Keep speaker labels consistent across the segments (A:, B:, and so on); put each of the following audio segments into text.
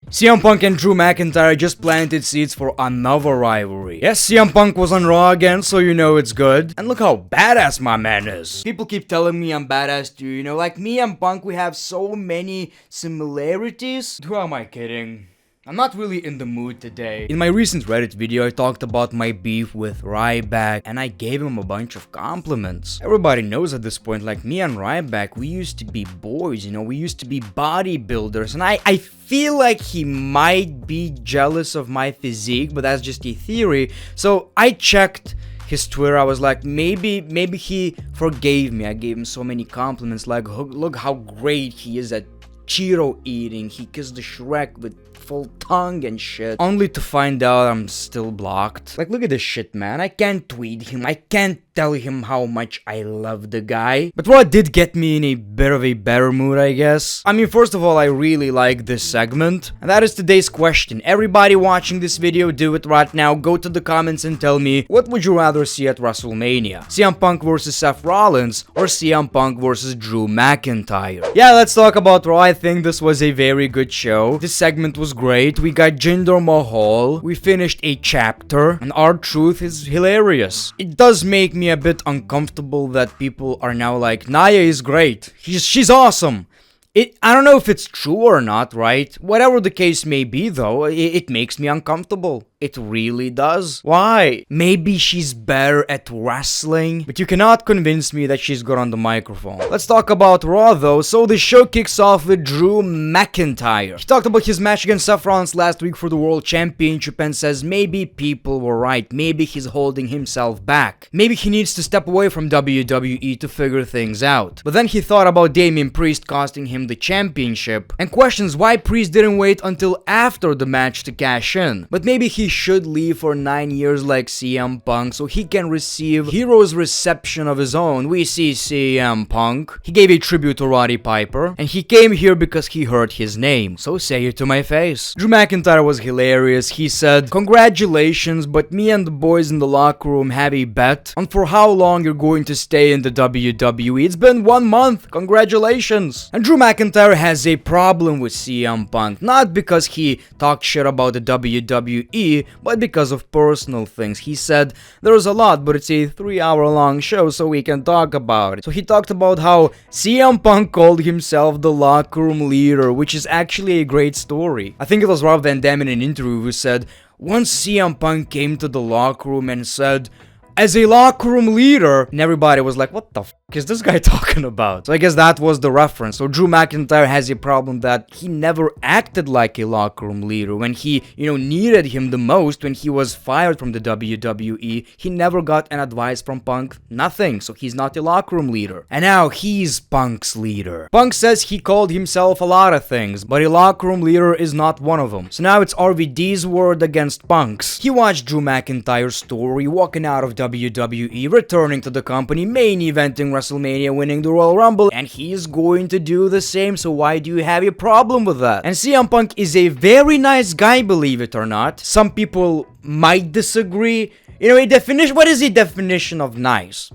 A: CM Punk and Drew McIntyre just planted seeds for another rivalry. Yes, CM Punk was on Raw again, so you know it's good. And look how badass my man is. People keep telling me I'm badass too, you know, like me and Punk, we have so many similarities. Who am I kidding? I'm not really in the mood today. In my recent Reddit video, I talked about my beef with Ryback, and I gave him a bunch of compliments. Everybody knows at this point, like me and Ryback, we used to be boys, you know, we used to be bodybuilders, and I feel like he might be jealous of my physique, but that's just a theory. So I checked his Twitter. I was like, maybe he forgave me. I gave him so many compliments, like, look how great he is at Cheeto eating. He kissed the Shrek with full tongue and shit, only to find out I'm still blocked. Like, look at this shit, man. I can't tweet him, I can't tell him how much I love the guy. But what did get me in a bit of a better mood, I guess, I mean, first of all, I really like this segment, and that is today's question. Everybody watching this video, do it right now. Go to the comments and tell me, what would you rather see at WrestleMania? CM Punk versus Seth Rollins or CM Punk versus Drew McIntyre? Yeah, let's talk about Raw. I think this was a very good show. This segment was great. We got Jinder Mahal, we finished a chapter, and R-Truth is hilarious. It does make me a bit uncomfortable that people are now like, Nia is great, she's awesome. I don't know if it's true or not, right? Whatever the case may be though, it makes me uncomfortable. It really does. Why? Maybe she's better at wrestling, but you cannot convince me that she's good on the microphone. Let's talk about Raw though. So the show kicks off with Drew McIntyre. He talked about his match against Seth Rollins last week for the World Championship and says maybe people were right. Maybe he's holding himself back. Maybe he needs to step away from WWE to figure things out. But then he thought about Damian Priest costing him the championship and questions why Priest didn't wait until after the match to cash in. But maybe he should leave for 9 years like CM Punk so he can receive hero's reception of his own. We see CM Punk. He gave a tribute to Roddy Piper, and he came here because he heard his name. So say it to my face. Drew McIntyre was hilarious. He said, congratulations, but me and the boys in the locker room have a bet on for how long you're going to stay in the WWE. It's been 1 month. Congratulations. And Drew McIntyre has a problem with CM Punk, not because he talked shit about the WWE, but because of personal things. He said, there's a lot, but it's a 3-hour long show, so we can talk about it. So he talked about how CM Punk called himself the locker room leader, which is actually a great story. I think it was Rob Van Dam in an interview who said, once CM Punk came to the locker room and said, as a locker room leader, and everybody was like, what the f is this guy talking about? So I guess that was the reference. So Drew McIntyre has a problem that he never acted like a locker room leader. When he, needed him the most, when he was fired from the WWE, he never got an advice from Punk, nothing. So he's not a locker room leader. And now he's Punk's leader. Punk says he called himself a lot of things, but a locker room leader is not one of them. So now it's RVD's word against Punk's. He watched Drew McIntyre's story, walking out of WWE, returning to the company, main eventing WrestleMania, winning the Royal Rumble, and he's going to do the same, so why do you have a problem with that? And CM Punk is a very nice guy, believe it or not. Some people might disagree. What is a definition of nice?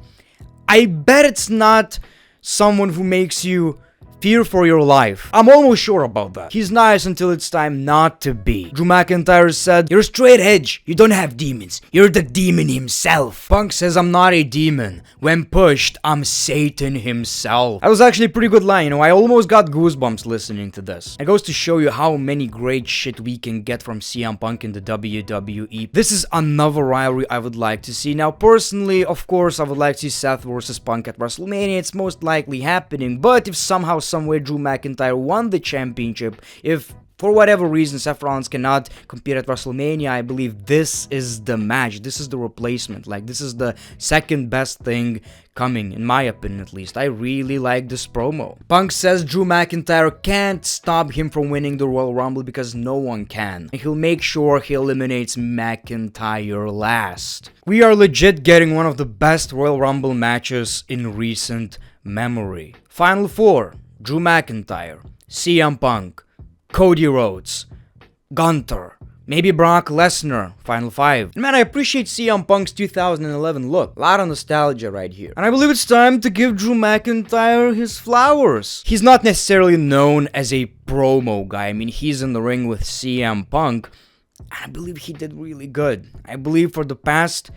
A: I bet it's not someone who makes you fear for your life. I'm almost sure about that. He's nice until it's time not to be. Drew McIntyre said, you're straight edge. You don't have demons. You're the demon himself. Punk says, I'm not a demon. When pushed, I'm Satan himself. That was actually a pretty good line. I almost got goosebumps listening to this. It goes to show you how many great shit we can get from CM Punk in the WWE. This is another rivalry I would like to see. Now, personally, of course, I would like to see Seth versus Punk at WrestleMania. It's most likely happening, but if somehow, somewhere Drew McIntyre won the championship, if for whatever reason Seth Rollins cannot compete at WrestleMania, I believe this is the match, this is the replacement, like this is the second best thing coming, in my opinion at least. I really like this promo. Punk says Drew McIntyre can't stop him from winning the Royal Rumble because no one can, and he'll make sure he eliminates McIntyre last. We are legit getting one of the best Royal Rumble matches in recent memory. Final 4. Drew McIntyre, CM Punk, Cody Rhodes, Gunther, Maybe Brock Lesnar, Final 5. And man, I appreciate CM Punk's 2011 look. A lot of nostalgia right here. And I believe it's time to give Drew McIntyre his flowers. He's not necessarily known as a promo guy. I mean, he's in the ring with CM Punk. And I believe he did really good. I believe for the past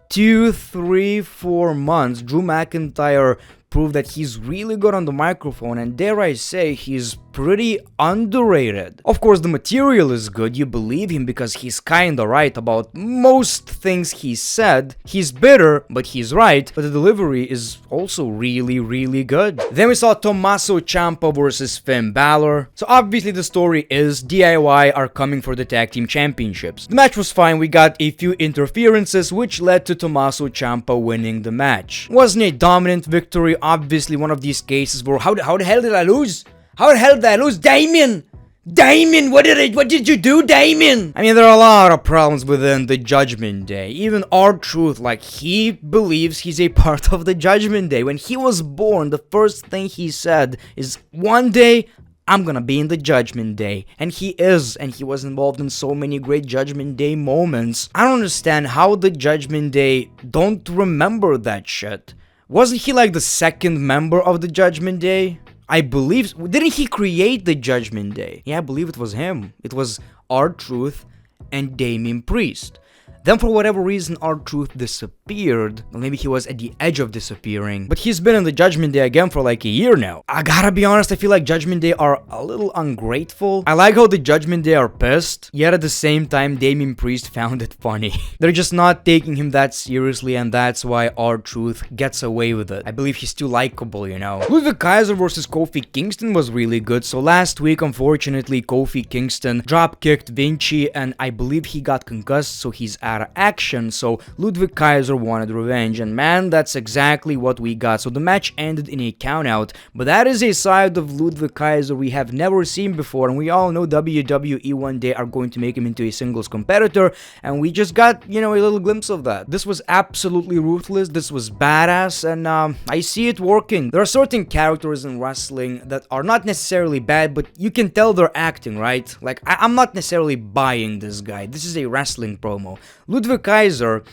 A: 2, 3, 4 months, Drew McIntyre proved that he's really good on the microphone, and dare I say, he's pretty underrated. Of course, the material is good, you believe him because he's kinda right about most things he said. He's bitter, but he's right, but the delivery is also really good. Then we saw Tommaso Ciampa versus Finn Balor. So obviously the story is DIY are coming for the tag team championships. The match was fine, we got a few interferences which led to Tommaso Ciampa winning the match. Wasn't a dominant victory, obviously one of these cases where how the hell did I lose? How the hell did I lose? Damien! Damien, what did you do, Damien? I mean, there are a lot of problems within the Judgment Day. Even R-Truth, like, he believes he's a part of the Judgment Day. When he was born, the first thing he said is, one day, I'm gonna be in the Judgment Day. And he is, and he was involved in so many great Judgment Day moments. I don't understand how the Judgment Day don't remember that shit. Wasn't he like the second member of the Judgment Day? I believe, didn't he create the Judgment Day? Yeah, I believe it was him. It was R-Truth and Damian Priest. Then for whatever reason, R-Truth disappeared. Well, maybe he was at the edge of disappearing. But he's been in the Judgment Day again for like a year now. I gotta be honest, I feel like Judgment Day are a little ungrateful. I like how the Judgment Day are pissed, yet at the same time, Damian Priest found it funny. They're just not taking him that seriously, and that's why R-Truth gets away with it. I believe he's too likable, you know. Ludwig Kaiser versus Kofi Kingston was really good. So last week, unfortunately, Kofi Kingston drop-kicked Vinci, and I believe he got concussed, so he's out of action. So Ludwig Kaiser wanted revenge, and man, that's exactly what we got. So the match ended in a countout, but that is a side of Ludwig Kaiser we have never seen before, and we all know WWE one day are going to make him into a singles competitor, and we just got, you know, a little glimpse of that. This was absolutely ruthless, this was badass, and I see it working. There are certain characters in wrestling that are not necessarily bad, but you can tell they're acting, right? Like, I'm not necessarily buying this guy. This is a wrestling promo. Ludwig Kaiser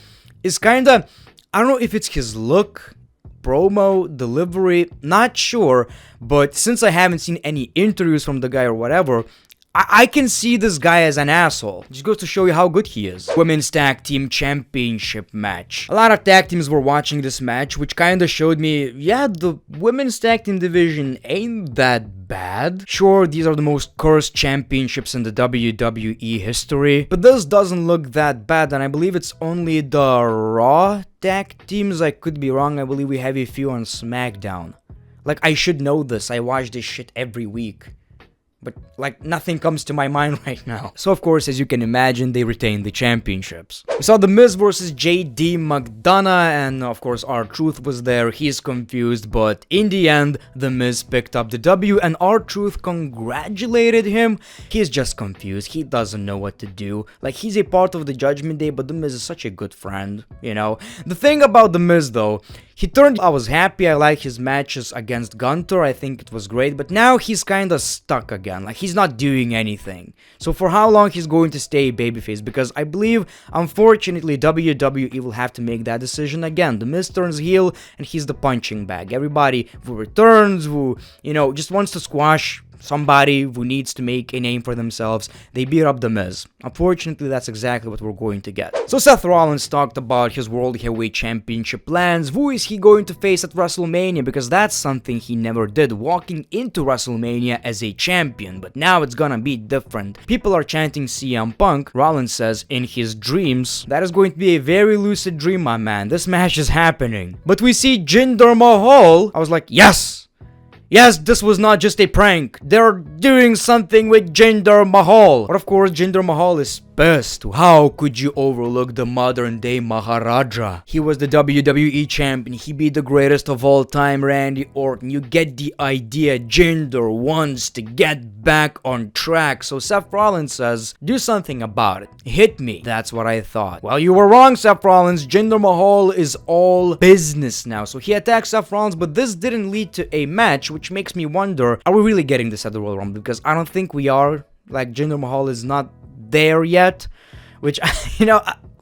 A: is kinda, I don't know if it's his look, promo, delivery, not sure, but since I haven't seen any interviews from the guy or whatever, I can see this guy as an asshole. Just goes to show you how good he is. Women's Tag Team Championship match. A lot of tag teams were watching this match, which kinda showed me, yeah, the women's tag team division ain't that bad. Sure, these are the most cursed championships in the WWE history, but this doesn't look that bad, and I believe it's only the Raw tag teams. I could be wrong, I believe we have a few on SmackDown. Like, I should know this, I watch this shit every week. But, like, nothing comes to my mind right now. So, of course, as you can imagine, they retained the championships. We saw The Miz versus JD McDonough, and, of course, R-Truth was there. He's confused, but in the end, The Miz picked up the W, and R-Truth congratulated him. He's just confused. He doesn't know what to do. Like, he's a part of the Judgment Day, but The Miz is such a good friend, you know? The thing about The Miz, though, I was happy, I like his matches against Gunter, I think it was great, but now he's kinda stuck again, like he's not doing anything. So for how long he's going to stay babyface? Because I believe, unfortunately, WWE will have to make that decision again. The Miz turns heel, and he's the punching bag. Everybody who returns, who, you know, just wants to squash somebody who needs to make a name for themselves, they beat up The Miz. Unfortunately, that's exactly what we're going to get. So Seth Rollins talked about his World Heavyweight Championship plans. Who is he going to face at WrestleMania? Because that's something he never did, walking into WrestleMania as a champion. But now it's gonna be different. People are chanting CM Punk. Rollins says in his dreams. That is going to be a very lucid dream, my man. This match is happening. But we see Jinder Mahal. I was like, yes! Yes, this was not just a prank. They're doing something with Jinder Mahal. But of course, Jinder Mahal is pissed. How could you overlook the modern day Maharaja? He was the WWE champion. He beat the greatest of all time, Randy Orton. You get the idea. Jinder wants to get back on track. So Seth Rollins says, do something about it. Hit me. That's what I thought. Well, you were wrong, Seth Rollins. Jinder Mahal is all business now. So he attacked Seth Rollins, but this didn't lead to a match, which makes me wonder, are we really getting this at the Royal Rumble? Because I don't think we are. Like, Jinder Mahal is not there yet, which,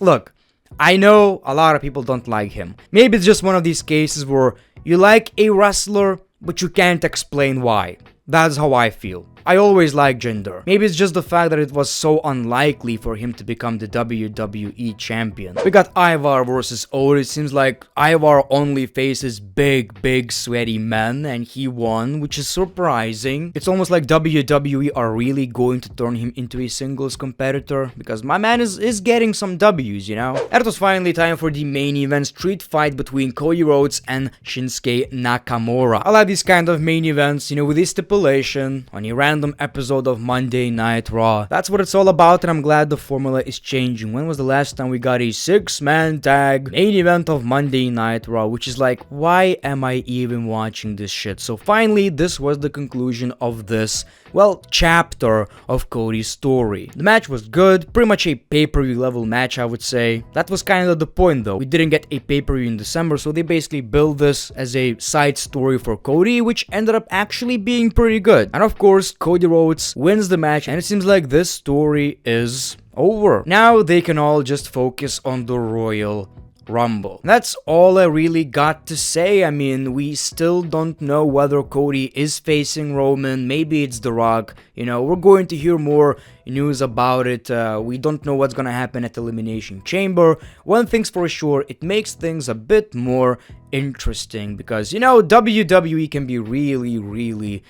A: look, I know a lot of people don't like him. Maybe it's just one of these cases where you like a wrestler, but you can't explain why. That's how I feel. I always liked Jinder. Maybe it's just the fact that it was so unlikely for him to become the WWE champion. We got Ivar versus Otis. Seems like Ivar only faces big, sweaty men, and he won, which is surprising. It's almost like WWE are really going to turn him into a singles competitor, because my man is getting some W's, you know? And it was finally time for the main event street fight between Cody Rhodes and Shinsuke Nakamura. I like these kind of main events, you know, with this stipulation on a random episode of Monday Night Raw. That's what it's all about, and I'm glad the formula is changing. When was the last time we got a 6-man tag main event of Monday Night Raw? Which is like, why am I even watching this shit? So finally, this was the conclusion of this, well, chapter of Cody's story. The match was good, pretty much a pay-per-view level match, I would say. That was kind of the point though. We didn't get a pay-per-view in December, so they basically built this as a side story for Cody, which ended up actually being pretty good. And of course, Cody Rhodes wins the match, and it seems like this story is over. Now they can all just focus on the Royal Rumble. That's all I really got to say. I mean, we still don't know whether Cody is facing Roman. Maybe it's The Rock. You know, we're going to hear more news about it. We don't know what's gonna happen at Elimination Chamber. One thing's for sure, it makes things a bit more interesting because, you know, WWE can be really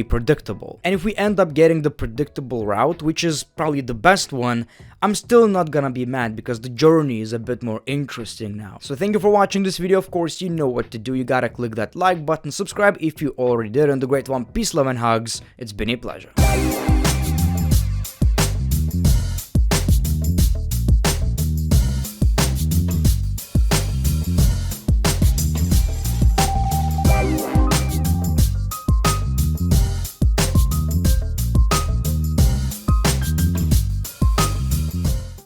A: predictable. And if we end up getting the predictable route, which is probably the best one, I'm still not gonna be mad because the journey is a bit more interesting now. So thank you for watching this video. Of course, you know what to do. You gotta click that like button, subscribe if you already did, and the great one, peace, love, and hugs. It's been a pleasure.